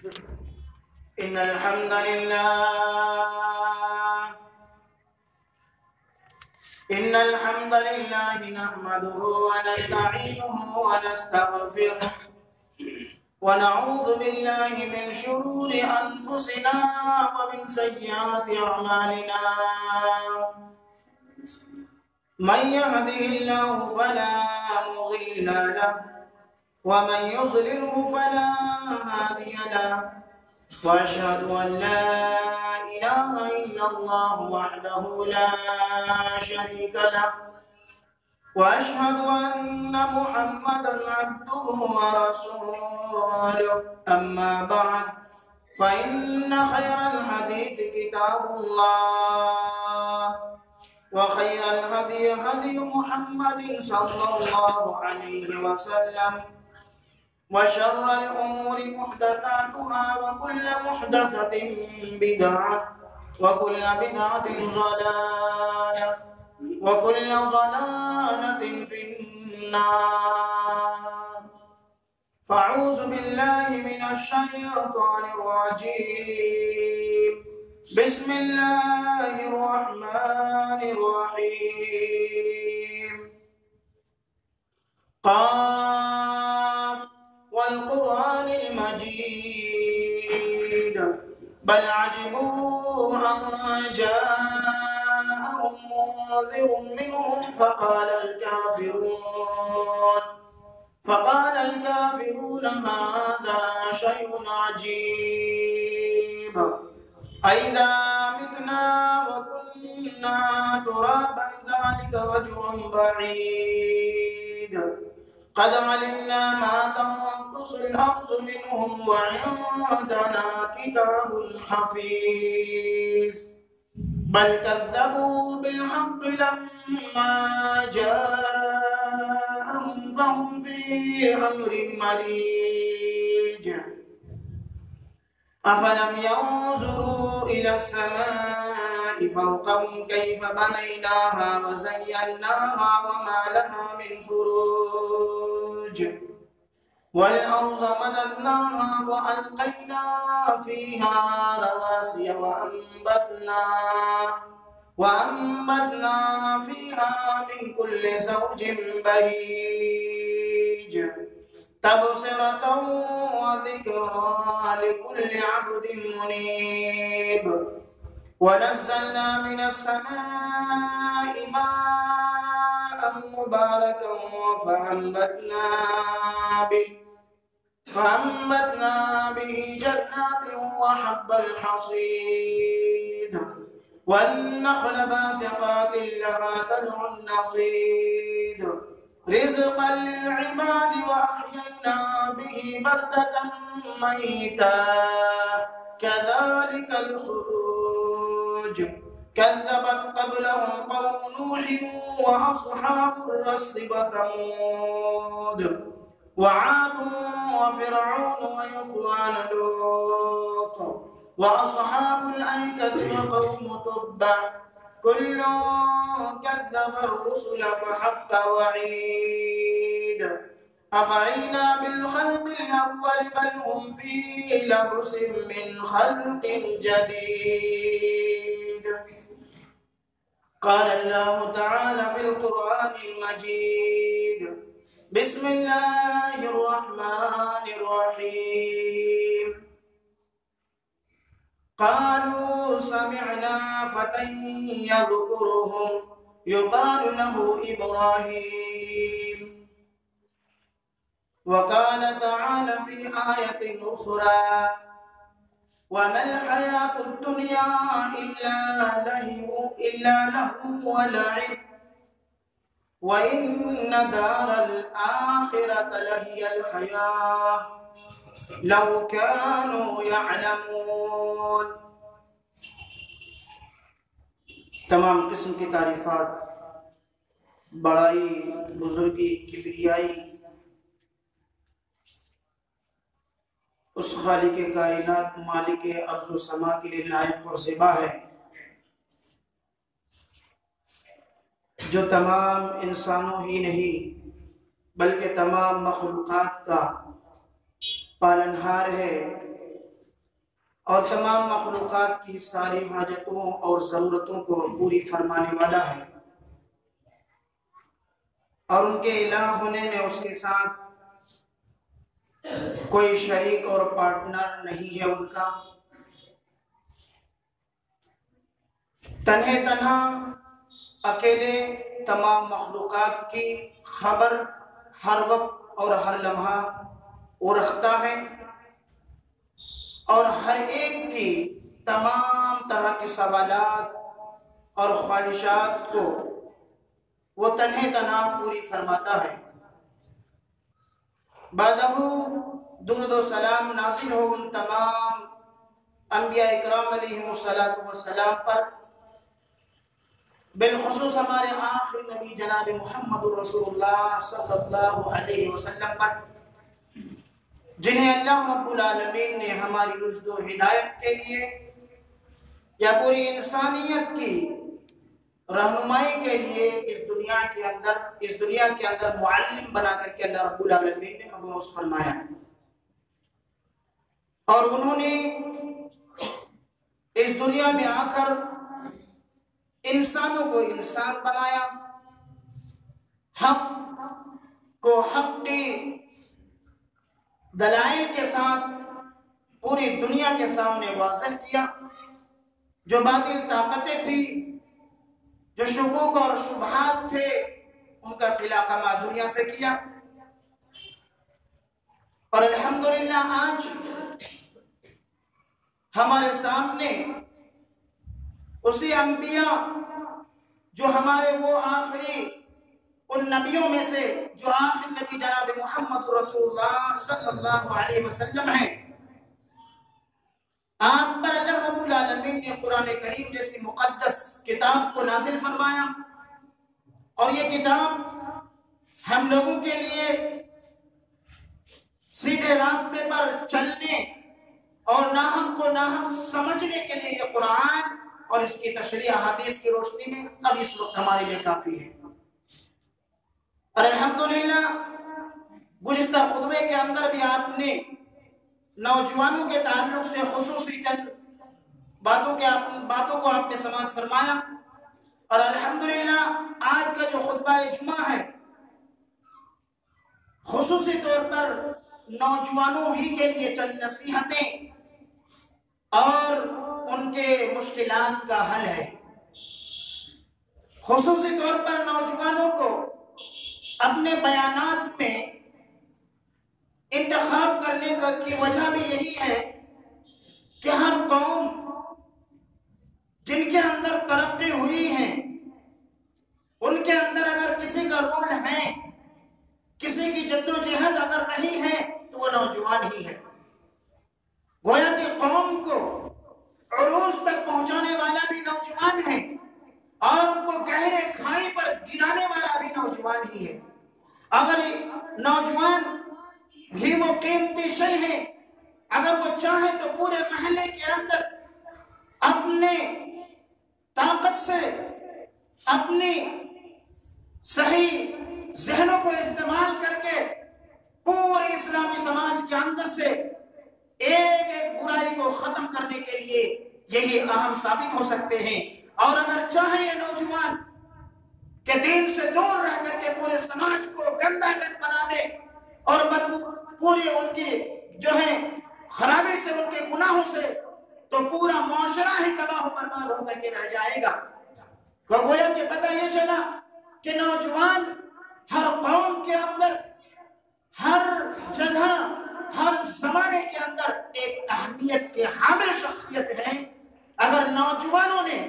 إن الحمد لله نحمده ونستعينه ونستغفره ونعوذ بالله من شرور أنفسنا ومن سيئات أعمالنا. من يهده الله فلا مضل له ومن يضلله فلا هادي له، وأشهد أن لا إله إلا الله وحده لا شريك له، وأشهد أن محمدا عبده ورسوله. أما بعد، فإن خير الحديث كتاب الله، وخير الهدي هدي محمد صلى الله عليه وسلم، وشر الأمور محدثاتها، وكل محدثة بدعة، وكل بدعة ضلالة، وكل ضلالة في النار. فأعوذ بالله من الشيطان الرجيم. بسم الله الرحمن الرحيم. قاف والقرآن المجيد، بل عجبوا أن جاءهم منذر منهم فقال الكافرون هذا شيء عجيب، أئذا متنا وكنا ترابا ذلك رجع بعيد. قد علمنا ما تنقص الأرض منهم وعندنا كتاب حفيظ. بل كذبوا بالحق لما جاءهم فهم في أمر مريج. أفلم ينظروا إلى السماء فوقهم كيف بنيناها وزيناها وما لها من فروج. والأرض مددناها وألقينا فيها رواسي وأنبتنا فيها من كل زوج بهيج، تبصرة وذكرى لكل عبد منيب. ونزلنا من السماء ماء مباركا فأنبتنا به جنات وحب الحصيد، والنخل باسقات لها طلع نضيد، رزقا للعباد وأحيينا به بلدة ميتا كذلك الخروج. كذبت قبلهم قوم نوح وأصحاب الرس وثمود وعاد وفرعون وإخوان لوط وأصحاب الأيكة وقوم تبع، كل كذب الرسل فحق وعيد. أفعينا بالخلق الأول بل هم في لبس من خلق جديد. قال الله تعالى في القرآن المجيد. بسم الله الرحمن الرحيم. قالوا سمعنا فتى يذكرهم يقال له إبراهيم. وقال تعالى في آية أخرى. وما الحياة الدنيا إلا لهو ولعب وإن دار الآخرة لهي الحياة لو كانوا يعلمون. تمام قسم کی تعریفات، بڑائی، بزرگی، کبریائی اس خالق کائنات مالک ارض و سما کے لیے لائق اور زیبا ہے جو تمام انسانوں ہی نہیں بلکہ تمام مخلوقات کا پالنہار ہے، اور تمام مخلوقات کی ساری حاجتوں اور ضرورتوں کو پوری فرمانے والا ہے، اور ان کے الہ ہونے میں اس کے ساتھ کوئی شریک اور پارٹنر نہیں ہے ان کا۔ تنہا اکیلے تمام مخلوقات کی خبر ہر وقت اور ہر لمحہ وہ رکھتا ہے، اور ہر ایک کی تمام طرح کے سوالات اور خواہشات کو وہ تنہا پوری فرماتا ہے۔ بعدہ درود و سلام نازل ہو ان تمام انبیاء اکرام علیہم السلام پر، بالخصوص ہمارے آخری نبی جناب محمد رسول اللہ صلی اللہ علیہ وسلم پر، جنہیں اللہ رب العالمین نے ہماری رشد و ہدایت کے لیے یا پوری انسانیت کی رہنمائی کے لیے اس دنیا کے اندر معلم بنا کر کے اللہ رب العالمین نے مبعوث فرمایا، اور انہوں نے اس دنیا میں آ کر انسانوں کو انسان بنایا، حق کو حق کی دلائل کے ساتھ پوری دنیا کے سامنے واضح کیا، جو باطل طاقتیں تھی، جو شکوک اور شبہات تھے، ان کا قلع قمع دنیا سے کیا۔ اور الحمدللہ آج ہمارے سامنے اسی انبیاء جو ہمارے وہ آخری ان نبیوں میں سے جو آخری نبی جناب محمد رسول اللہ صلی اللہ علیہ وسلم ہیں، آپ پر اللہ رب العالمین نے قرآن کریم جیسی مقدس کتاب کو نازل فرمایا، اور یہ کتاب ہم لوگوں کے لیے سیدھے راستے پر چلنے اور ناحق کو ناحق سمجھنے کے لیے یہ قرآن اور اس کی تشریح حدیث کی روشنی میں اب اس وقت ہمارے لیے کافی ہے۔ اور الحمدللہ گزشتہ خطبے کے اندر بھی آپ نے نوجوانوں کے تعلق سے خصوصی چند باتوں کو آپ نے سماعت فرمایا، اور الحمدللہ آج کا جو خطبہ جمعہ ہے خصوصی طور پر نوجوانوں ہی کے لیے چند نصیحتیں اور ان کے مشکلات کا حل ہے۔ خصوصی طور پر نوجوانوں کو اپنے بیانات میں انتخاب کرنے کی وجہ بھی یہی ہے کہ ہر قوم جن کے اندر ترقی ہوئی ہے، ان کے اندر اگر کسی کا رول ہے، کسی کی جدوجہد اگر نہیں ہے تو وہ نوجوان ہی ہے۔ گویا کہ قوم کو عروج تک پہنچانے والا بھی نوجوان ہے، اور ان کو گہرے کھائی پر گرانے والا بھی نوجوان ہی ہے۔ اگر نوجوان ہی وہ قیمتی شے ہے، اگر وہ چاہے تو پورے محلے کے اندر اپنے طاقت سے اپنی صحیح ذہنوں کو استعمال کر کے پورے اسلامی سماج کے اندر سے ایک ایک برائی کو ختم کرنے کے لیے یہی اہم ثابت ہو سکتے ہیں۔ اور اگر چاہے یہ نوجوان کہ دین سے دور رہ کر کے پورے سماج کو گندا گند بنا دے اور پوری ان کی جو ہے خرابی سے، ان کے گناہوں سے، تو پورا معاشرہ ہی تباہ و برباد ہو کر کے رہ جائے گا۔ تو گویا کہ پتہ یہ چلا کہ نوجوان ہر قوم کے اندر، ہر جگہ، ہر زمانے کے اندر ایک اہمیت کے حامل شخصیت ہے۔ اگر نوجوانوں نے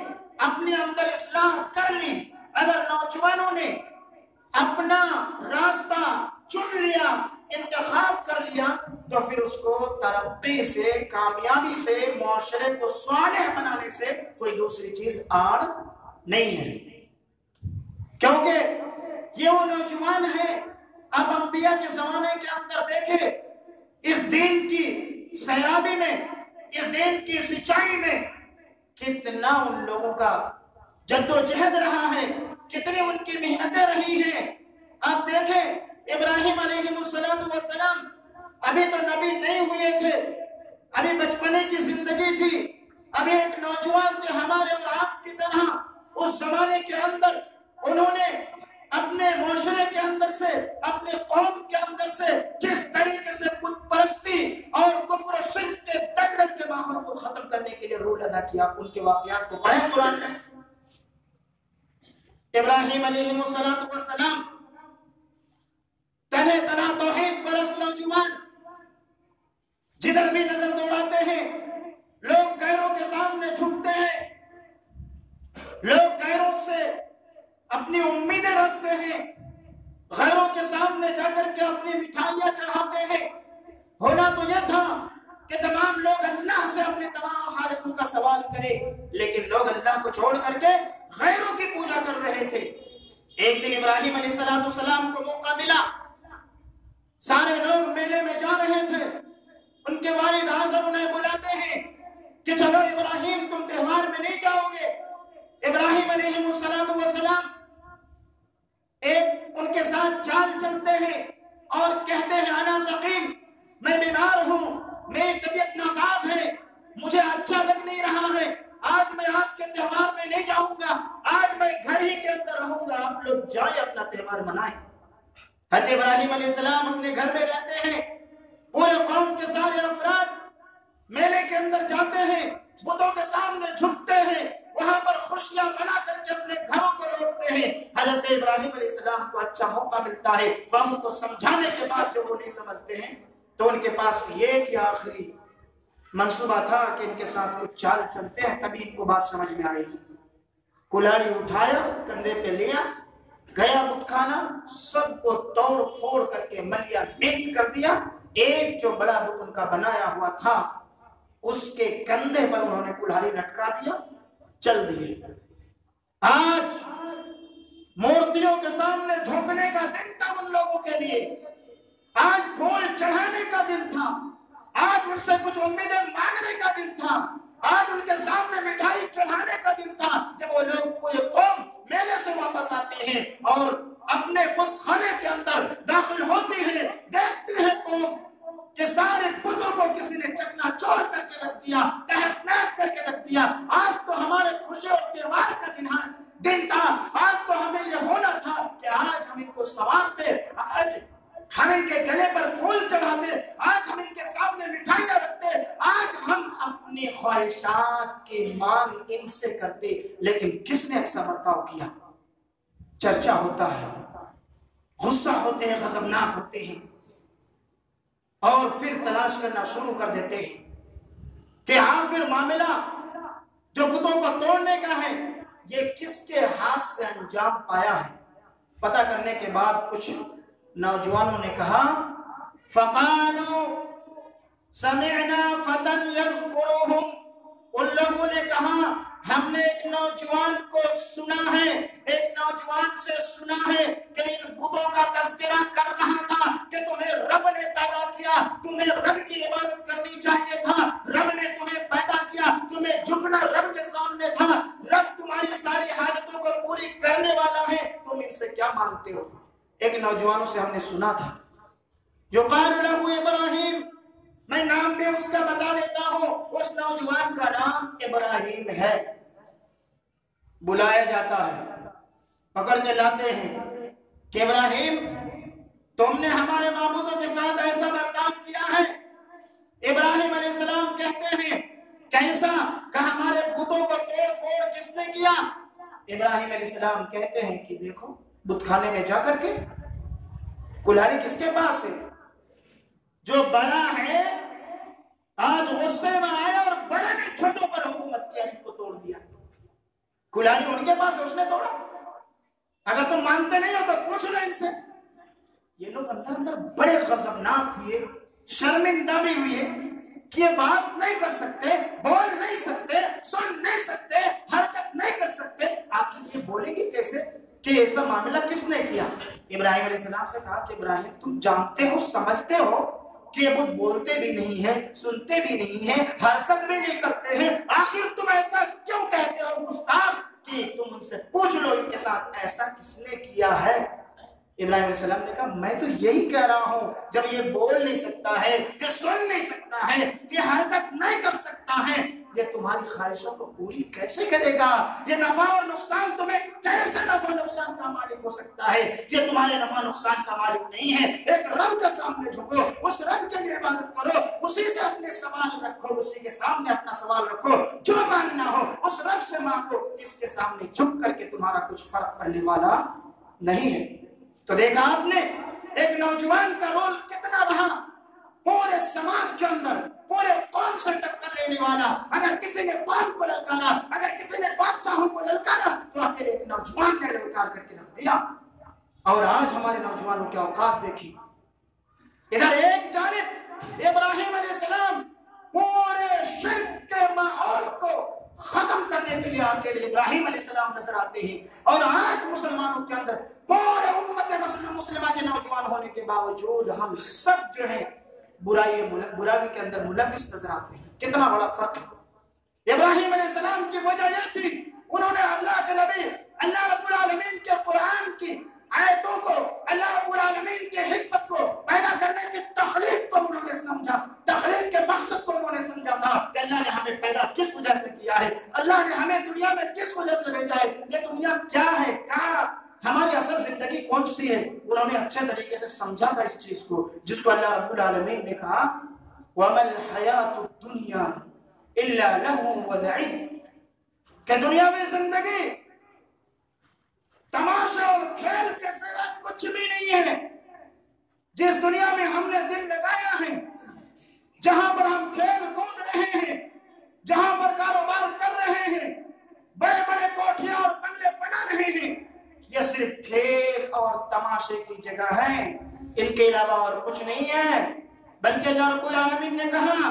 اپنے اندر اصلاح کر لی، اگر نوجوانوں نے اپنا راستہ چن لیا، انتخاب کر لیا، تو پھر اس کو ترقی سے، کامیابی سے، معاشرے کو صالح بنانے سے کوئی دوسری چیز آڑ نہیں ہے۔ کیونکہ یہ وہ نوجوان ہے، اب انبیاء کے زمانے کے اندر دیکھیں، اس دین کی سیرابی میں، اس دین کی سچائی میں کتنا ان لوگوں کا جد و جہد رہا ہے، کتنی ان کی محنتیں رہی ہیں۔ آپ دیکھیں ابراہیم علیہ السلام ابھی تو نبی نہیں ہوئے تھے، ابھی بچپنے کی زندگی تھی، ابھی ایک نوجوان تھے ہمارے اور آپ کی طرح۔ اس زمانے کے اندر انہوں نے اپنے معاشرے کے اندر سے، اپنے قوم کے اندر سے کس طریقے سے بت پرستی اور کفر و شرک کے دلدل کے ماحول کو ختم کرنے کے لیے رول ادا کیا، ان کے واقعات کو پڑھیں قرآن میں۔ ابراہیم علیہ السلام تنہ تنہا توحید پرست نوجوان، جدھر بھی نظر دوڑاتے ہیں لوگ غیروں کے سامنے جھکتے ہیں، لوگ غیروں سے اپنی امیدیں رکھتے ہیں، غیروں کے سامنے جا کر کے اپنی مٹھائیاں چڑھاتے ہیں۔ ہونا تو یہ تھا کہ تمام لوگ اللہ سے اپنے تمام حاجتوں کا سوال کرے، لیکن لوگ اللہ کو چھوڑ کر کے غیروں کی پوجا کر رہے تھے۔ ایک دن ابراہیم علیہ السلام کو موقع ملا، سارے لوگ میلے میں جا رہے تھے، ان کے والد آزر انہیں بلاتے ہیں کہ چلو ابراہیم تم تہوار میں نہیں جاؤ گے۔ ابراہیم علیہ السلام ایک ان کے ساتھ چال چلتے ہیں اور کہتے ہیں انا سقیم، میں بیمار ہوں، میری طبیعت ناساز ہے، مجھے اچھا لگ نہیں رہا ہے، آج میں آپ کے تہوار میں نہیں جاؤں گا، آج میں گھر ہی کے اندر رہوں گا، آپ لوگ جائیں اپنا تہوار منائیں۔ حضرت ابراہیم علیہ السلام اپنے گھر میں رہتے ہیں، پورے قوم کے سارے افراد میلے کے اندر جاتے ہیں، بتوں کے سامنے جھکتے ہیں، وہاں پر خوشیاں منا کر کے اپنے گھروں کو لوٹتے ہیں۔ حضرت ابراہیم علیہ السلام کو اچھا موقع ملتا ہے، قوم کو سمجھانے کے بعد جب وہ نہیں سمجھتے ہیں تو ان کے پاس یہ کہ آخری منصوبہ تھا کہ ان کے ساتھ کچھ چال چلتے ہیں تبھی ان کو بات سمجھ میں آئے گی۔ کلاڑی اٹھایا، کندھے پہ لیا، گیا بت خانہ، سب کو توڑ پھوڑ کر کے ملیا میٹ کر دیا۔ ایک جو بڑا بت ان کا بنایا ہوا تھا اس کے کندھے پر انہوں نے کلاڑی لٹکا دیا، چل دیے۔ آج مورتیوں کے سامنے جھونکنے کا دن تھا ان لوگوں کے لیے، آج پھول چڑھانے کا دن تھا، آج ان سے کچھ امیدیں مانگنے کا دن تھا، آج ان کے سامنے مٹھائی چڑھانے کا دن تھا۔ جب وہ لوگ پورے قوم میلے سے واپس آتے ہیں اور اپنے بت خانے کے اندر داخل ہوتی ہیں، دیکھتی ہے قوم کہ سارے بتوں کو کسی نے چکنا چور کر کے رکھ دیا، تہس نہس کر کے رکھ دیا۔ آج تو ہمارے خوشی اور تہوار کا دن تھا، آج تو ہمیں یہ ہونا تھا کہ آج ہم ان کو سنوارتے، آج ہم ان کے گلے پر پھول چڑھاتے، آج ہم ان کے سامنے مٹھائیاں رکھتے، آج ہم اپنی خواہشات کی مانگ ان سے کرتے۔ لیکن کس نے ایسا برتاؤ کیا؟ چرچا ہوتا ہے، غصہ ہوتے ہیں، غضبناک ہوتے ہیں، اور پھر تلاش کرنا شروع کر دیتے ہیں کہ آخر معاملہ جو بتوں کو توڑنے کا ہے یہ کس کے ہاتھ سے انجام پایا ہے۔ پتہ کرنے کے بعد کچھ نوجوانوں نے کہا فقالوا سمعنا فتى يذكرهم، ان لوگوں نے کہا ہم نے ایک نوجوان کو سنا ہے، ایک نوجوان سے سنا ہے کہ ان بتوں کا تذکرہ کر رہا تھا کہ تمہیں رب نے پیدا کیا، تمہیں رب کی عبادت کرنی چاہیے تھا، رب نے تمہیں پیدا کیا، تمہیں جھکنا رب کے سامنے تھا، رب تمہاری ساری حاجتوں کو پوری کرنے والا ہے، تم ان سے کیا مانگتے ہو؟ ایک نوجوانوں سے ہم نے سنا تھا یقال له ابراہیم، میں نام بھی اس کا بتا دیتا ہوں، اس نوجوان کا نام ابراہیم ہے۔ بلایا جاتا ہے، پکڑ کے لاتے ہیں کہ ابراہیم تم نے ہمارے معبودوں کے ساتھ ایسا برتاؤ کیا ہے۔ ابراہیم علیہ السلام کہتے ہیں کیسا؟ کہ ہمارے بتوں کو توڑ پھوڑ کس نے کیا؟ ابراہیم علیہ السلام کہتے ہیں کہ دیکھو بت خانے میں جا کر کے کلاڑی کس کے پاس ہے؟ جو بڑا ہے آج غصے میں آیا اور بڑے نے چھوٹوں پر حکومت کیا، ان کو توڑ دیا۔ کلاڑی ان کے پاس ہے، اس نے توڑا۔ اگر تم مانتے نہیں ہو تو پوچھ لو ان سے۔ یہ لوگ اندر اندر بڑے غضبناک ہوئے، شرمندہ بھی ہوئے کہ یہ بات نہیں کر سکتے، بول نہیں سکتے، سن نہیں سکتے، حرکت نہیں کر سکتے، آخر یہ بولیں گے کیسے کہ ایسا معاملہ کس نے کیا؟ ابراہیم علیہ السلام سے کہا کہ ابراہیم تم جانتے ہو، سمجھتے ہو کہ یہ بت بولتے بھی نہیں ہیں، سنتے بھی نہیں ہیں، حرکت بھی نہیں کرتے ہیں، آخر تم ایسا کیوں کہتے ہو گستاخ کہ تم ان سے پوچھ لو ان کے ساتھ ایسا کس نے کیا ہے۔ ابراہیم علیہ السلام نے کہا میں تو یہی کہہ رہا ہوں، جب یہ بول نہیں سکتا ہے، یہ سن نہیں سکتا ہے، یہ حرکت نہیں کر سکتا ہے، یہ تمہاری خواہشوں کو پوری کیسے کرے گا؟ یہ نفع اور نقصان تمہیں کیسے نفع نقصان کا مالک ہو سکتا ہے؟ یہ تمہارے نفع نقصان کا مالک نہیں ہے۔ ایک رب کے سامنے جھکو، اس رب کے لیے عبادت کرو، اسی سے اپنے سوال رکھو، اسی کے سامنے اپنا سوال رکھو، جو مانگنا ہو اس رب سے مانگو، اس کے سامنے جھک کر کے تمہارا کچھ فرق پڑنے والا نہیں ہے۔ تو دیکھا آپ نے ایک نوجوان کا رول کتنا رہا پورے سماج کے اندر، پورے قوم سے ٹکر لینے والا۔ اگر کسی نے قوم کو للکارا، اگر کسی نے بادشاہوں کو للکارا، تو اکیلے ایک نوجوان نے للکار کر کے رکھ دیا۔ اور آج ہمارے نوجوانوں کے اوقات دیکھی، ادھر ایک جانب ابراہیم علیہ السلام پورے شرک کے ماحول کو ختم کرنے کے لیے اکیلے ابراہیم علیہ السلام نظر آتے ہیں، اور آج مسلمانوں کے اندر پورے امت مسلمہ کے نوجوان ہونے کے باوجود ہم سب جو ہیں برائی کے اندر ملوث نظر آتے ہیں۔ کتنا بڑا فرق ہے۔ ابراہیم علیہ السلام کی وجہ یہ تھی، انہوں نے اللہ کے نبی، اللہ رب العالمین کے قرآن کی آیتوں کو، اللہ رب العالمین کے حکمت کو پیدا کرنے کی تخلیق کو انہوں نے سمجھا، تخلیق کے مقصد کو انہوں نے سمجھا تھا کہ اللہ نے ہمیں پیدا کس وجہ سے کیا ہے، اللہ نے ہمیں دنیا میں کس وجہ سے بھیجا ہے، یہ دنیا کیا ہے، کیا ہماری اصل زندگی کون سی ہے۔ انہوں نے اچھے طریقے سے سمجھا تھا اس چیز کو، جس کو اللہ رب العالمین نے کہا وَمَا الْحَيَاةُ الدُّنْيَا إِلَّا لَهْوٌ وَلَعِبٌ، کہ دنیا میں زندگی تماشا اور کھیل کے سوا کچھ بھی نہیں ہے۔ جس دنیا میں ہم نے دل لگایا ہے، جہاں پر ہم کھیل کود رہے ہیں، جہاں پر کاروبار کر رہے ہیں، بڑے بڑے کوٹھیاں اور بنگلے بنا رہے ہیں، یہ صرف کھیل اور تماشے کی جگہ ہے، ان کے علاوہ اور کچھ نہیں ہے۔ بلکہ اللہ رب العالمین نے کہا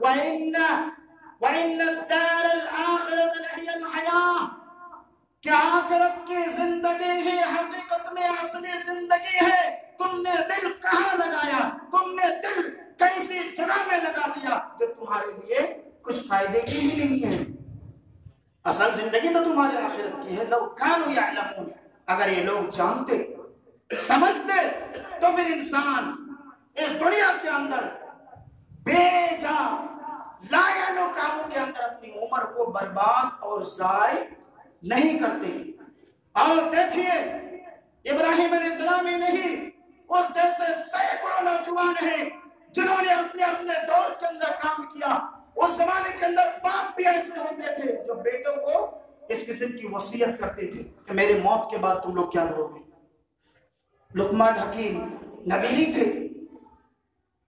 وَإِنَّ الدَّارَ الْآخِرَةَ لَهِيَ الْحَيَاةُ، کہ آخرت کی زندگی ہی حقیقت میں اصلی زندگی ہے۔ تم نے دل کہاں لگایا، تم نے دل کیسی جگہ میں لگا دیا جو تمہارے لیے کچھ فائدے کی ہی نہیں ہے۔ اصل زندگی تو تمہارے آخرت کی ہے۔ لو کانوا یعلمون، اگر یہ لوگ جانتے سمجھتے تو پھر انسان اس دنیا کے اندر بے جا لایعنوں کاموں کے اندر اپنی عمر کو برباد اور ضائع نہیں کرتے۔ اور دیکھیے ابراہیم علیہ السلام ہی نہیں، اس جیسے سینکڑوں نوجوان ہیں جنہوں نے اپنے اپنے دور کے اندر کام کیا۔ اس زمانے کے اندر باپ بھی ایسے ہوتے تھے جو بیٹوں کو اس قسم کی وصیت کرتے تھے کہ میرے موت کے بعد تم لوگ کیا کرو گے۔ لقمان حکیم نبی تھے،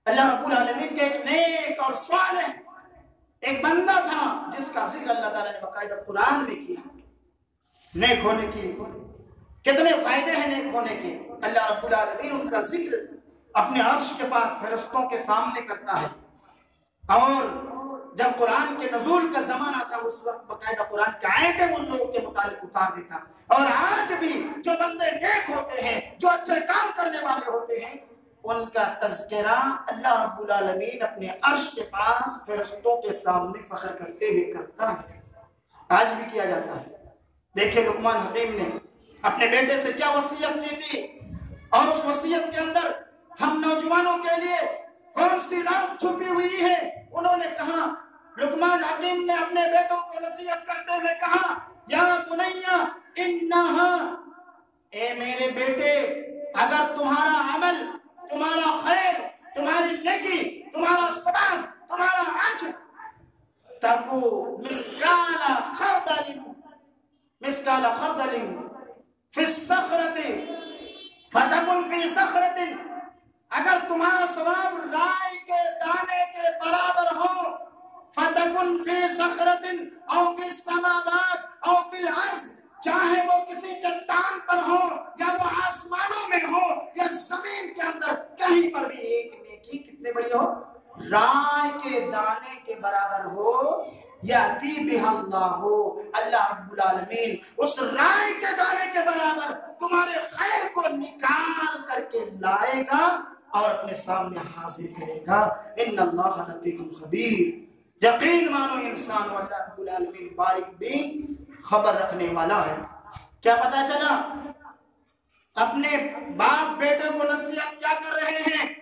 اللہ رب العالمین کے ایک نیک اور صالح ایک بندہ تھا جس کا ذکر اللہ تعالیٰ نے باقاعدہ قرآن میں کیا۔ نیک ہونے کی کتنے فائدے ہیں نیک ہونے کے، اللہ رب العالمین ان کا ذکر اپنے عرش کے پاس فرشتوں کے سامنے کرتا ہے۔ اور جب قرآن کے نزول کا زمانہ تھا اس وقت باقاعدہ قرآن کی آیتیں ان لوگوں کے متعلق اتار دیتا۔ اور آج بھی جو بندے نیک ہوتے ہیں، جو اچھے کام کرنے والے ہوتے ہیں، ان کا تذکرہ اللہ رب العالمین اپنے عرش کے پاس فرشتوں کے سامنے فخر کرتے ہوئے کرتا ہے، آج بھی کیا جاتا ہے۔ دیکھیں لقمان حکیم نے اپنے بیٹے سے کیا وصیت کی تھی، اور اس وصیت کے اندر ہم نوجوانوں کے لیے کون سی راز چھپی ہوئی ہے۔ انہوں نے کہا، لقمان حکیم نے اپنے بیٹوں کو نصیحت کرتے ہوئے کہا یا بنیا انہا، اے میرے بیٹے، اگر تمہارا عمل، تمہارا خیر، تمہاری نیکی، تمہارا ثواب، تمہارا اجر تکو مسکال خردل فی الصخرۃ فتکن فی صخرۃ، اگر تمہارا ثواب رائی کے دانے کے برابر ہو، فتکن فی صخرۃ او فی السماوات او فی الارض، چاہے وہ کسی چٹان پر ہو یا وہ آسمانوں میں ہو یا زمین کے اندر کہیں پر بھی، ایک نیکی کتنے بڑی ہو، رائے کے دانے کے برابر ہو، یاتی بہا اللہ، اللہ رب العالمین اس رائے کے دانے کے برابر تمہارے خیر کو نکال کر کے لائے گا اور اپنے سامنے حاضر کرے گا۔ ان اللہ لطیف خبیر، یقین مانو انسان و اللہ رب العالمین بارک بھی خبر رکھنے والا ہے۔ کیا پتا چلا؟ اپنے باپ بیٹے کو نصیحت کیا کر رہے ہیں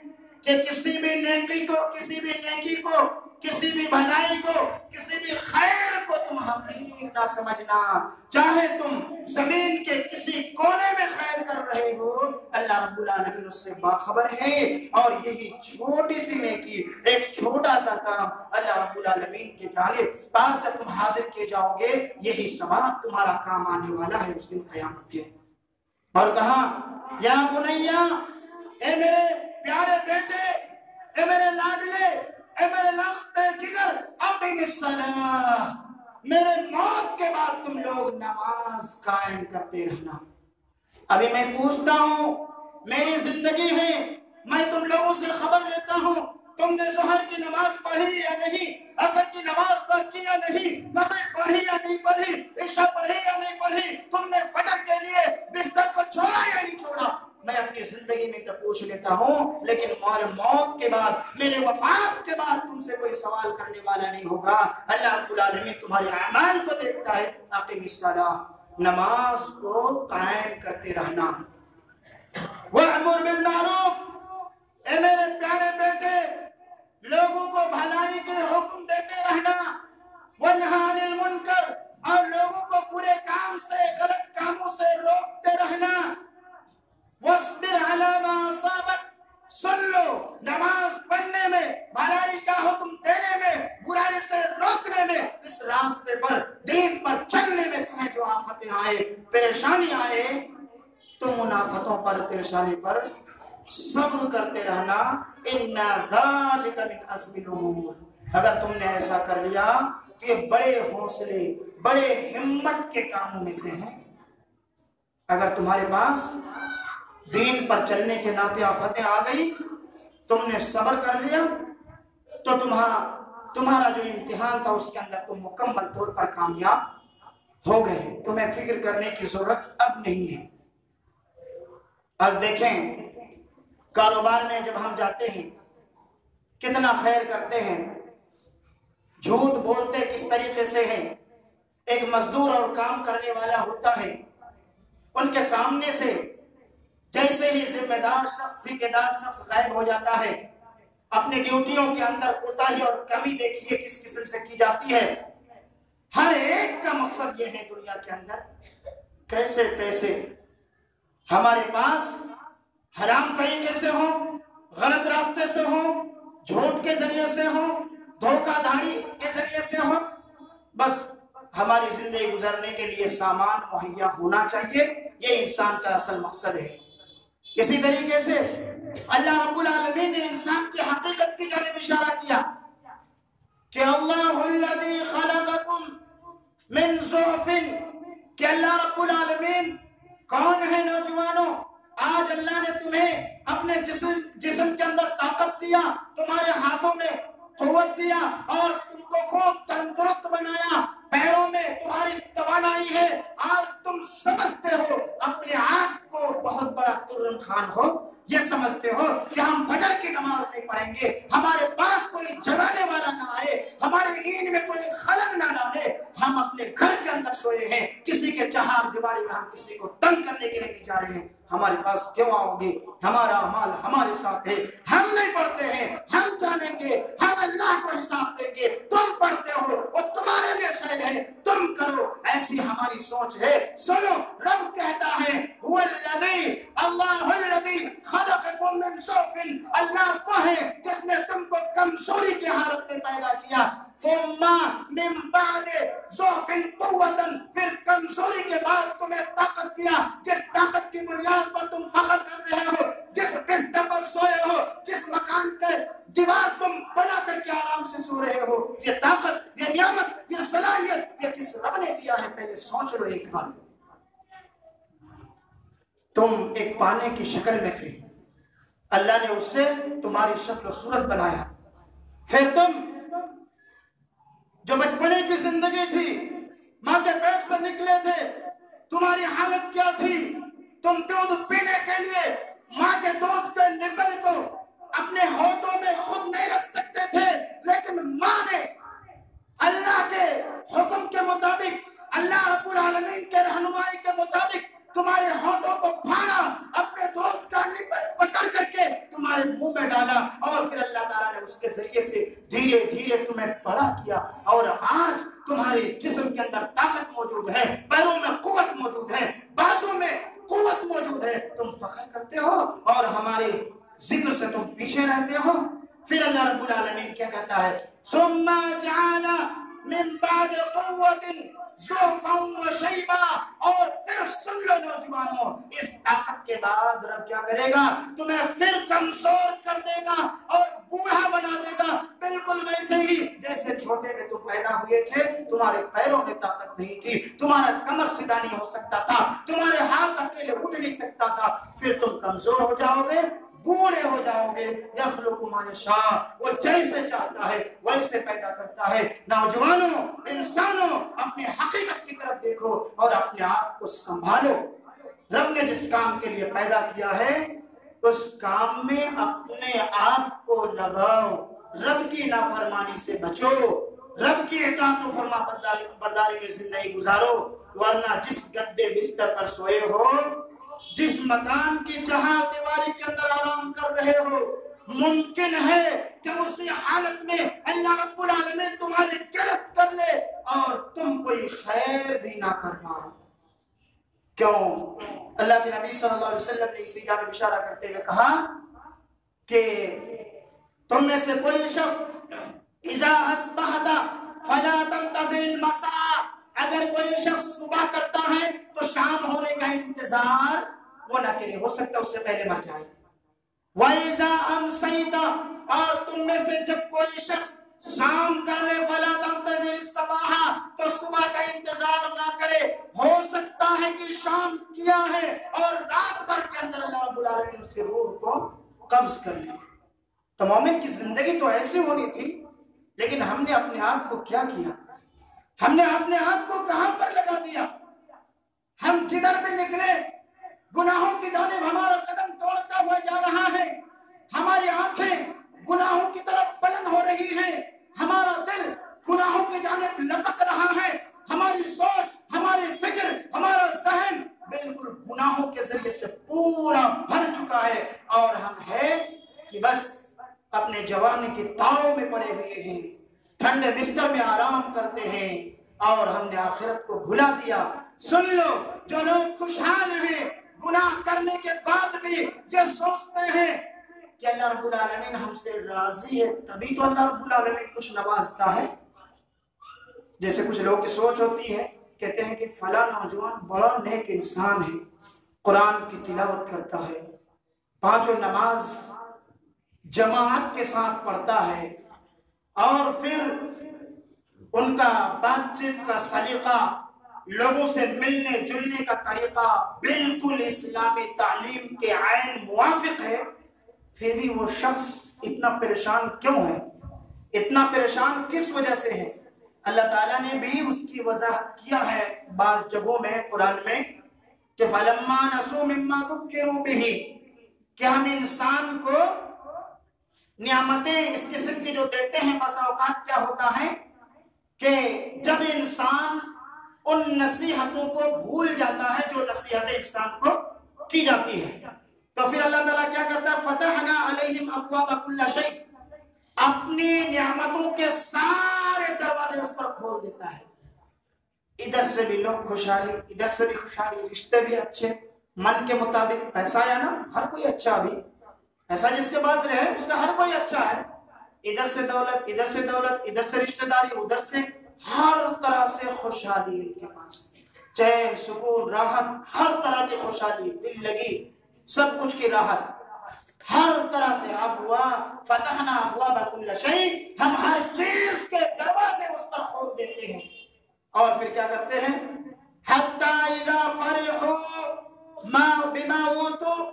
کہ کسی بھی نیکی کو، کسی بھی نیکی کو، کسی بھی بھلائی کو، کسی بھی خیر کو تم حقیر نہ سمجھنا، چاہے تم زمین کے کسی کونے میں خیر کر رہے ہو، اللہ رب العالمین اس سے باخبر ہے، اور یہی چھوٹی سی نیکی، ایک چھوٹا سا کام اللہ رب العالمین کے جانب پاس جب تم حاضر کیے جاؤ گے، یہی ثواب تمہارا کام آنے والا ہے اس دن قیامت کے۔ اور کہا یا بنیا، اے میرے پیارے بیٹے، اے میرے لاڈلے، اے میرے لخت جگر، اقم الصلاۃ، میرے موت کے بعد تم لوگ نماز قائم کرتے رہنا۔ ابھی میں پوچھتا ہوں، میری زندگی ہے، میں تم لوگوں سے خبر لیتا ہوں، تم نے ظہر کی نماز پڑھی یا نہیں، عصر کی نماز پڑھی یا نہیں، مغرب پڑھی یا نہیں پڑھی، عشاء پڑھی یا نہیں پڑھی، تم نے فجر کے لیے بستر کو چھوڑا یا نہیں چھوڑا، میں اپنی زندگی میں تو پوچھ لیتا ہوں، لیکن ہمارے موت کے بعد، میرے وفات کے بعد تم سے کوئی سوال کرنے والا نہیں ہوگا۔ اللہ رب العالمین تمہارے اعمال کو دیکھتا ہے۔ اقم الصلاۃ، نماز کو قائم کرتے رہنا۔ وَأْمُرْ بِالْمَعْرُوفِ، اے میرے پیارے بیٹے، لوگوں کو بھلائی کے حکم دیتے رہنا، وَنْهَى عَنِ الْمُنْكَرِ، اور لوگوں کو برے کام سے، غلط کاموں سے روکتے رہنا، وَاصْبِرْ عَلَى مَا أَصَابَكَ، سن لو، نماز پڑھنے میں، بھلائی کا حکم دینے میں، برائی سے روکنے میں، اس راستے پر، دین پر چلنے میں تمہیں جو آفتیں آئے، پریشانی آئے، تم ان آفتوں پر، پریشانی پر صبر کرتے رہنا۔ اِنَّ ذَلِكَ مِنْ عَزْمِ الْأُمُورِ، اگر تم نے ایسا کر لیا تو یہ بڑے حوصلے، بڑے ہمت کے کاموں میں سے ہیں۔ اگر تمہارے پاس دین پر چلنے کے ناطے آفتیں آ گئی، تم نے صبر کر لیا، تو تمہارا جو امتحان تھا اس کے اندر تم مکمل طور پر کامیاب ہو گئے، تمہیں فکر کرنے کی ضرورت اب نہیں ہے۔ آج دیکھیں، کاروبار میں جب ہم جاتے ہیں کتنا خیر کرتے ہیں، جھوٹ بولتے کس طریقے سے ہیں۔ ایک مزدور اور کام کرنے والا ہوتا ہے، ان کے سامنے سے جیسے ہی ذمہ دار شخص، ٹھیکیدار شخص غائب ہو جاتا ہے، اپنی ڈیوٹیوں کے اندر کوتاہی اور کمی دیکھیے کس قسم سے کی جاتی ہے۔ ہر ایک کا مقصد یہ ہے دنیا کے اندر کیسے تیسے ہمارے پاس حرام طریقے سے ہوں، غلط راستے سے ہوں، جھوٹ کے ذریعے سے ہوں، دھوکہ دھاڑی کے ذریعے سے ہوں، بس ہماری زندگی گزرنے کے لیے سامان مہیا ہونا چاہیے، یہ انسان کا اصل مقصد ہے۔ اسی طریقے سے اللہ رب العالمین نے انسان کی حقیقت کی جانب اشارہ کیا کہ اللہ الذی خلقکم من ضعف، کہ اللہ رب العالمین کون ہے نوجوانوں؟ آج اللہ نے تمہیں اپنے جسم کے اندر طاقت دیا، تمہارے ہاتھوں میں قوت دیا، اور تم کو خوب تندرست بنایا، پیروں میں تمہاری توانائی ہے، آج تم سمجھتے ہو اپنے آپ کو بہت بڑا ترن خان ہو، یہ سمجھتے ہو کہ ہم فجر کی نماز نہیں پڑھیں گے، ہمارے پاس کوئی جگانے والا نہ آئے، ہماری نیند میں کوئی خلل نہ ڈالے، ہم اپنے گھر کے اندر سوئے ہیں، کسی کے چہار دیواری میں ہم کسی کو تنگ کرنے کے لیے نہیں جا رہے ہیں، ہمارے پاس کیوں آؤ گے؟ ہمارا اعمال ہمارے ساتھ ہے، ہم نہیں پڑھتے ہیں، ہم جانیں گے، ہم اللہ کو حساب دیں گے، تم پڑھتے ہو وہ تمہارے لیے خیر ہے، تم کرو، ایسی ہماری سوچ ہے۔ سنو، رب کہتا ہے هو الذی، اللہ الذی خلقکم من ضعف، اللہ وہ ہے جس نے تم کو کمزوری کی حالت میں پیدا کیا، ثم من بعد ضعف قوتا، پھر کمزوری کے بعد تمہیں طاقت دیا، جس طاقت کی بنیاد پر تم فخر کر رہے ہو، جس بستر پر سوئے ہو، جس مکان کے دیوار تم بنا کر کے آرام سے سو رہے ہو، یہ طاقت، یہ نعمت، یہ صلاحیت، یہ کس رب نے دیا ہے؟ پہلے سوچ لو ایک بار۔ تم ایک پانے کی شکل میں تھے، اللہ نے اس سے تمہاری شکل و صورت بنایا، پھر تم جو بچپنے کی زندگی تھی، ماں کے پیٹ سے نکلے تھے، تمہاری حالت کیا تھی؟ تم دودھ پینے کے لیے ماں کے دودھ کے نپل کو اپنے ہونٹوں میں خود نہیں رکھ سکتے تھے، لیکن ماں نے اللہ کے حکم کے مطابق، اللہ رب العالمین کے رہنمائی کے مطابق تمہارے ہونٹوں کو پھاڑا اور پھر اللہ تعالیٰ نے اس کے ذریعے سے دھیرے دھیرے تمہیں بڑا کیا، اور آج تمہارے جسم کے اندر طاقت موجود ہے، پیروں میں قوت موجود ہے، بازوں میں قوت موجود ہے، تم فخر کرتے ہو اور ہمارے ذکر سے تم پیچھے رہتے ہو۔ پھر اللہ رب العالمین کیا کہتا ہے، ثم جعل من بعد قوت ضعفا وشیبا، اور پھر سن لو نوجوانوں، اس طاقت کے بعد رب کیا کرے گا، تمہیں پھر کمزور کر دے گا اور بوڑھا بنا دے گا، بالکل ویسے ہی جیسے چھوٹے میں تم پیدا ہوئے تھے، تمہارے پیروں میں طاقت نہیں تھی، تمہارا کمر سیدھا نہیں ہو سکتا تھا، تمہارے ہاتھ اکیلے اٹھ نہیں سکتا تھا، پھر تم کمزور ہو جاؤ گے، بوڑھے ہو جاؤ گے۔ یخلق ما یشاء، وہ جیسے چاہتا ہے ویسے پیدا کرتا ہے۔ نوجوانوں، انسانوں، اپنے حقیقت کی طرف دیکھو اور اپنے آپ کو سنبھالو۔ رب نے جس کام کے لیے پیدا کیا ہے اس کام میں اپنے آپ کو لگاؤ، رب کی نافرمانی سے بچو، رب کی اطاعت و فرما برداری میں زندگی گزارو، ورنہ جس گدے بستر پر سوئے ہو، جس مکان کی چہار دیواری کے اندر آرام کر رہے ہو، ممکن ہے کہ اسی حالت میں اللہ رب العالمین تمہاری گرفت کر لے اور تم کوئی خیر بھی نہ کر پاؤ۔ کیوں؟ اللہ کے نبی صلی اللہ علیہ وسلم نے اسی جانب اشارہ کرتے ہوئے کہا کہ تم میں سے کوئی شخص اذا اصبحت فلا تنتظر المساء، اگر کوئی شخص صبح کرتا ہے تو شام ہونے کا انتظار وہ نہ کرے، ہو سکتا ہے اس سے پہلے مر جائے۔ وَإِذَا أَمْسَيْتَ، اور تم میں سے جب کوئی شخص شام کر لے فَلَا تَنْتَظِرِ الصَّبَاحَ، تو صبح کا انتظار نہ کرے، ہو سکتا ہے کہ شام کیا ہے اور رات بھر کے اندر اللہ رب العالمین اس کی روح کو قبض کر لے۔ تو مومن کی زندگی تو ایسی ہونی تھی، لیکن ہم نے اپنے آپ کو کیا کیا؟ ہم نے اپنے آپ کو کہاں پر لگا دیا؟ ہم جدھر بھی نکلے گناہوں کی جانب ہمارا قدم دوڑتا ہوا جا رہا ہے، ہماری آنکھیں گناہوں کی طرف بلند ہو رہی ہیں، ہمارا دل گناہوں کی جانب لپک رہا ہے، ہماری سوچ، ہماری فکر، ہمارا ذہن بالکل گناہوں کے ذریعے سے پورا بھر چکا ہے، اور ہم ہے کہ بس اپنے جوانی کی تاؤ میں پڑے ہوئے ہیں، ٹھنڈے بستر میں آرام کرتے ہیں، اور ہم نے آخرت کو بھلا دیا۔ سن لو، جو لوگ خوشحال ہیں گناہ کرنے کے بعد بھی یہ سوچتے ہیں کہ اللہ رب العالمین ہم سے راضی ہے، تبھی تو اللہ رب العالمین کچھ نوازتا ہے۔ جیسے کچھ لوگوں کی سوچ ہوتی ہے، کہتے ہیں کہ فلاں نوجوان بڑا نیک انسان ہے، قرآن کی تلاوت کرتا ہے، پانچوں نماز جماعت کے ساتھ پڑھتا ہے، اور پھر ان کا بات چیت کا سلیقہ، لوگوں سے ملنے جلنے کا طریقہ بالکل اسلامی تعلیم کے عین موافق ہے، پھر بھی وہ شخص اتنا پریشان کیوں ہے؟ اتنا پریشان کس وجہ سے ہے؟ اللہ تعالیٰ نے بھی اس کی وضاحت کیا ہے بعض جگہوں میں قرآن میں کہ فَلَمَّا نَسُوا مِمَّا ذُكِّرُوا بِهِ، کہ ہم انسان کو نعمتیں اس قسم کی جو دیتے ہیں، بس اوقات کیا ہوتا ہے کہ جب انسان ان نصیحتوں کو بھول جاتا ہے جو نصیحتیں انسان کو کی جاتی ہے، تو پھر اللہ تعالیٰ کیا کرتا ہے، فَتَحْنَا عَلَيْهِمْ أَبْوَابَ كُلِّ شَيْءٍ، اپنی نعمتوں کے سارے دروازے اس پر کھول دیتا ہے۔ ادھر سے بھی لوگ خوشحالی، ادھر سے بھی خوشحالی، رشتے بھی اچھے، من کے مطابق، پیسہ یا نا ہر کوئی اچھا، بھی پیسہ جس کے پاس رہے اس کا ہر کوئی اچھا ہے، ادھر سے دولت، ادھر سے دولت، ادھر سے رشتہ داری، ادھر سے ہر طرح سے خوشحالی ان کے پاس، چین، سکون، راحت، ہر طرح کی خوشحالی، دل لگی، سب کچھ کی راحت، ہر طرح سے ابواب، فتحنا ابواب کل شیء، ہم ہر چیز کے دروازے اس پر کھول دیتے ہیں، اور پھر کیا کرتے ہیں، حتی اذا فرحوا بما اوتوا،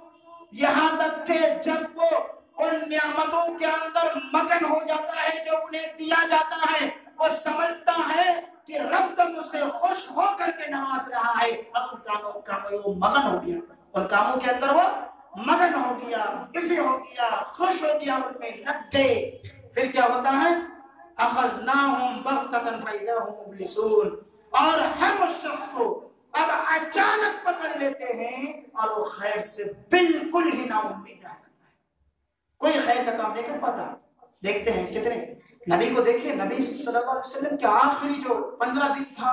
یہاں تک کہ جب وہ ان نعمتوں کے اندر مگن ہو جاتا ہے جو انہیں دیا جاتا ہے، وہ سمجھتا ہے کہ رب تو مجھ سے خوش ہو کر کے نواز رہا ہے، اب ان کاموں میں وہ مگن ہو گیا، ان کاموں کے اندر وہ مگن ہو گیا، بزی ہو گیا، خوش ہو گیا، ان میں لگ گئے، پھر کیا ہوتا ہے، اخذناہم بغتۃ فاذا ھم مبلسون، اور ہم اس شخص کو اب اچانک پکڑ لیتے ہیں اور وہ خیر سے بالکل ہی نا امید رہ جاتا ہے۔ کوئی خیر کا کام نہیں کر پاتا۔ دیکھتے ہیں کتنے نبی کو دیکھیں، نبی صلی اللہ علیہ وسلم کے آخری جو 15 دن تھا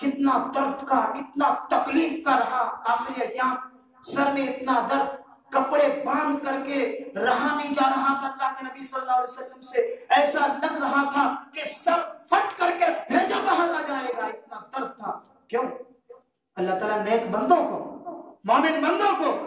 کتنا درد کا، کتنا تکلیف کا رہا۔ آخری ایام سر میں اتنا درد، کپڑے باندھ کر کے رہا نہیں جا رہا تھا اللہ کے نبی صلی اللہ علیہ وسلم سے، ایسا لگ رہا تھا کہ سر پھٹ کر کے بھیجا باہر آ جائے گا، اتنا درد تھا۔ کیوں؟ اللہ تعالیٰ نیک بندوں کو، مومن بندوں کو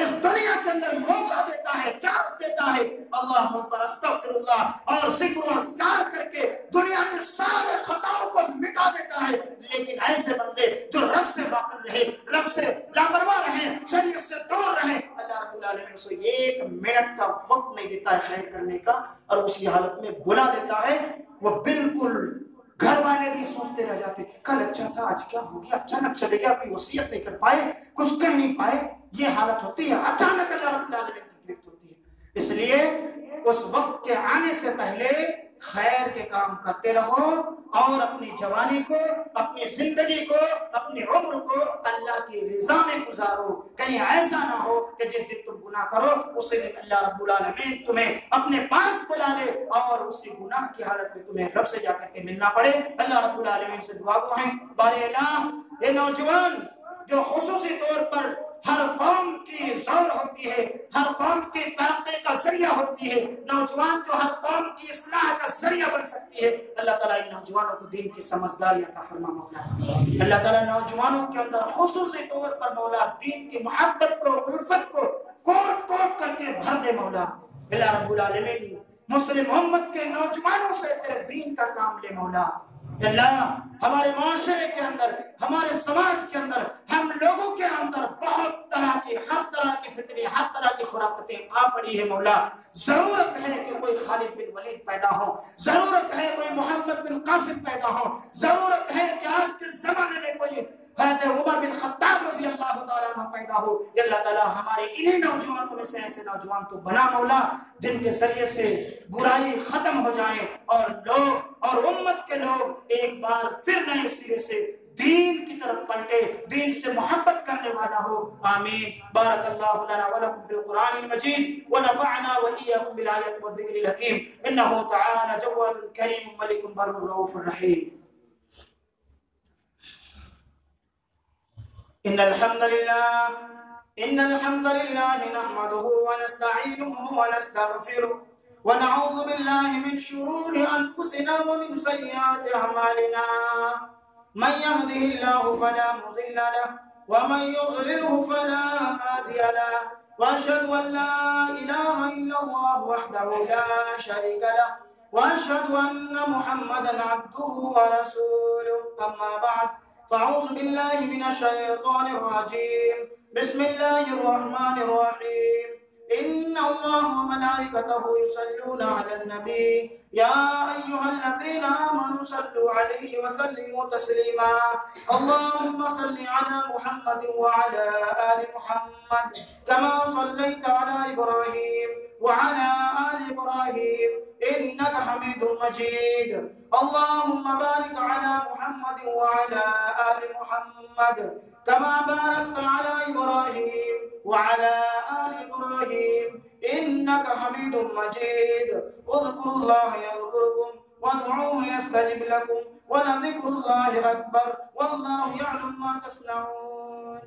اس دنیا کے اندر موقع دیتا ہے، چانس دیتا ہے، اللہ اکبر استغفر اللہ اور ذکر و اذکار کر کے دنیا کے سارے خطاؤں کو مٹا دیتا ہے۔ لیکن ایسے بندے جو رب سے غافل رہے، رب سے لاپرواہ رہے، شریعت سے دور رہے، اللہ رب العالمین اسے 1 منٹ کا وقت نہیں دیتا ہے خیر کرنے کا، اور اسی حالت میں بلا دیتا ہے۔ وہ بالکل گھر والے بھی سوچتے رہ جاتے، کل اچھا تھا، آج کیا ہو گیا، اچانک چلے گیا، کوئی وصیت نہیں کر پائے، کچھ کہہ نہیں پائے۔ یہ حالت ہوتی ہے، اچانک اللہ رب العالمین کی گرفت ہوتی ہے۔ اس لیے اس وقت کے آنے سے پہلے خیر کے کام کرتے رہو، اور اپنی جوانی کو، اپنی زندگی کو، اپنی عمر کو اللہ کی رضا میں گزارو۔ کہیں ایسا نہ ہو کہ جس دن تم گناہ کرو اسی دن اللہ رب العالمین تمہیں اپنے پاس بلا لے اور اسی گناہ کی حالت میں تمہیں رب سے جا کر کے ملنا پڑے۔ اللہ رب العالمین سے دعا گو ہیں، بارے اللہ یہ نوجوان جو خصوصی طور پر ہر قوم کی زور ہوتی ہے، ہر قوم کی ترقی کا ذریعہ ہوتی ہے، نوجوان جو ہر قوم کی اصلاح کا ذریعہ بن سکتی ہے، اللہ تعالیٰ ان نوجوانوں کو دین کی سمجھداری عطا فرما مولا۔ اللہ تعالیٰ نوجوانوں کے اندر خصوصی طور پر مولا دین کی محبت کو، الفت کو کوٹ کوٹ کر کے بھر دے مولا۔ اللہ رب العالمین مسلم امت کے نوجوانوں سے تیرے دین کا کام لے مولا۔ اللہ ہمارے معاشرے کے اندر، ہمارے سماج کے اندر، ہم لوگوں کے اندر بہت طرح کی، ہر طرح کی فتنے، ہر طرح کی خرافاتیں آ پڑی ہے مولا۔ ضرورت ہے کہ کوئی خالد بن ولید پیدا ہو، ضرورت ہے کوئی محمد بن قاسم پیدا ہو، ضرورت ہے کہ آج کے زمانے میں کوئی حضرت عمر بن خطاب رضی اللہ تعالیٰ عنہ پیدا ہو۔ یا اللہ تعالیٰ ہمارے انہی نوجوانوں میں سے ایسے نوجوان تو بنا مولا جن کے ذریعے سے برائی ختم ہو جائے، اور لوگ اور امت کے لوگ ایک بار پھر نئے سرے سے دین کی طرف پلٹے، دین سے محبت کرنے والا ہو۔ آمین۔ بارک اللہ لنا ولکم فی القرآن المجید ونفعنا وإیاکم بالآیات والذکر الحکیم، انہ تعالی جواد کریم ملک بر الرؤوف الرحیم۔ إن الحمد لله نحمده ونستعينه ونستغفره ونعوذ بالله من شرور أنفسنا ومن سيئات أعمالنا، من يهده الله فلا مضل له ومن يضلله فلا هادي له، وأشهد أن لا إله إلا الله وحده لا شريك له، وأشهد أن محمدا عبده ورسوله، أما بعد فأعوذ بالله من الشيطان الرجيم، بسم الله الرحمن الرحيم، إن الله وملائكته يصلون على النبي يا أيها الذين آمنوا صلوا عليه وسلموا تسليما، اللهم صل على محمد وعلى آل محمد كما صليت على إبراهيم وعلى آل إبراهيم إنك حميد مجيد، اللهم بارك على محمد وعلى آل محمد كما باركت على إبراهيم وعلى آل إبراهيم إنك حميد مجيد، اذكروا الله يذكركم وادعوه يستجب لكم ولذكر الله أكبر والله يعلم ما تصنعون۔